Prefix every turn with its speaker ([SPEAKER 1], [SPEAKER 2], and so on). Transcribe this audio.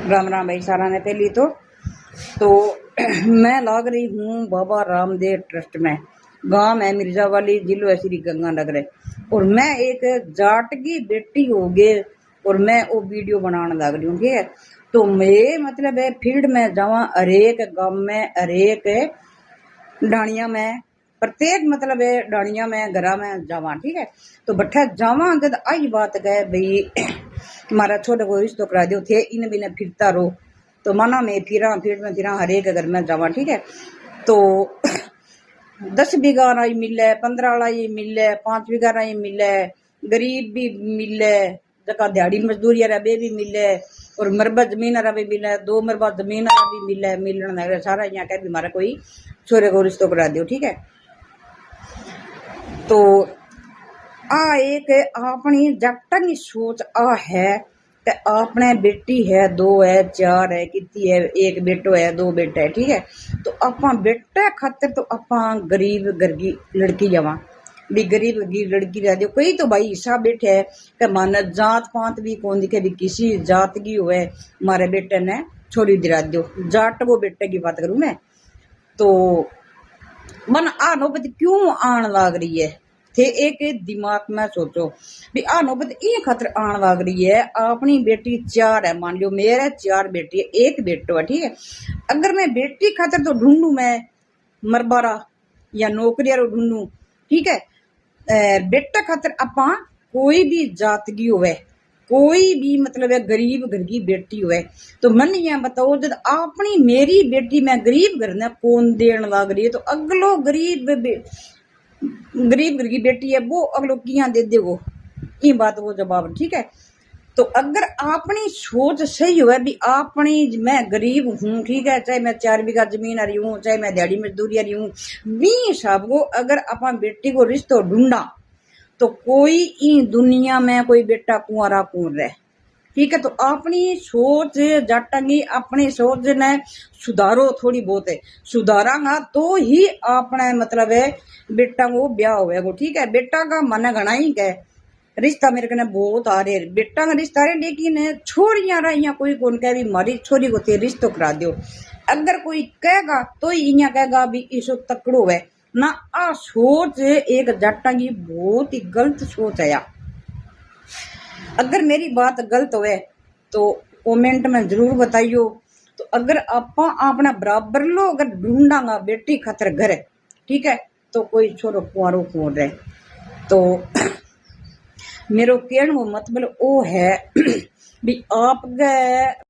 [SPEAKER 1] राम राम भाई सारा ने पहली तो मैं लग रही हूँ बाबा रामदेव ट्रस्ट में। गांव है मिर्जा वाली, जिलो है श्री गंगानगर है। और मैं एक जाट की बेटी हो गए और मैं वो वीडियो बनाने लग रही हूँ। ठीक है, तो मैं मतलब है फील्ड में जावा, हरेक गांव में, हरेक डाणिया में, प्रत्येक मतलब है डाणिया में घरा में जावा। ठीक है, तो बट्ठा जावा जब आई बात कहे भाई हमारा छोटे को रिश्तो करा दो थे, इन बिना फिरता रहो। तो माना मैं फिरा फील्ड में फिरा, हरेक घर में जावा। ठीक है, तो 10 बीघा राई मिले, 15 वाला मिले, 5 बीघा राई मिले, गरीब भी मिले, जका दिहाड़ी मजदूरी वे भी मिले, और मरबा जमीन भी मिले, 2 मरबा जमीन भी मिले। मिलने लगे सारा यहाँ कह भी हमारा कोई छोरे को रिश्तो करा दो। ठीक है, तो आ एक अपनी जट्टन की सोच आ है कि आपने बेटी है, 2 है, 4 है, कितनी है, 1 बेटो है, 2 बेटा है। ठीक है, तो आपा बेटे खातिर तो आपा गरीब घर की लड़की जावा भी, गरीब की लड़की रह दो। कोई तो भाई हिसाब बैठे है कि माना जात पात भी कौन दिखे भी, किसी जात की हुए हमारे बेटे ने छोरी दिला दो। जाट वो बेटे की बात करूं मैं, तो मन आ नौबत क्यों आन लग रही है थे। एक दिमाग में सोचो भी आ नौबत ये खतर आन लग रही है। अपनी बेटी 4 है, मान लो मेरे 4 बेटी है, 1 बेटो है। ठीक है, अगर मैं बेटी खातर तो ढूंढू मैं मरबारा या नौकरिया ढूंढू। ठीक है, बेटा खातर अपा कोई भी जात की होवे, कोई भी मतलब है गरीब घर की बेटी हुए, तो मन ये बताओ जब अपनी मेरी बेटी में गरीब घर ने कौन देन लग रही है, तो अगलो गरीब घर की बेटी है वो अगलो किया दे देगो, ये बात वो जवाब। ठीक है, तो अगर अपनी सोच सही हुआ भी अपनी मैं गरीब हूँ, ठीक है, चाहे मैं 4 बीघा जमीन आ रही हूँ, चाहे मैं दिहाड़ी मजदूरी आ रही हूँ, भी हिसाब को अगर अपन बेटी को रिश्तो ढूंढा तो कोई ई दुनिया में कोई बेटा कुंवारा कौन रहे। ठीक है, तो अपनी सोच जटांगी, अपनी सोच ने सुधारो, थोड़ी बहुत है सुधारांगा तो ही अपने मतलब है बेटा को ब्याह होगा। ठीक है, बेटा का मन घना ही कह रिश्ता मेरे कने बहुत आ रहे, बेटा का रिश्ता रहे, लेकिन छोड़िया रही कोई कौन कह भी मारी छोरी को थे रिश्तो करा दो। अगर कोई कहेगा तो इं कहेगा भी इसो तकड़ो है ना। आ सोच एक जट्टा की बहुत ही गलत सोच है। अगर मेरी बात गलत हुए तो कमेंट में जरूर बताइयो। तो अगर आपा अपना बराबर लो अगर ढूंढांगा बेटी खातर घर, ठीक है, तो कोई छोरो कुंवारो कौन रहे। तो मेरो कहने को मतलब वो है भी आप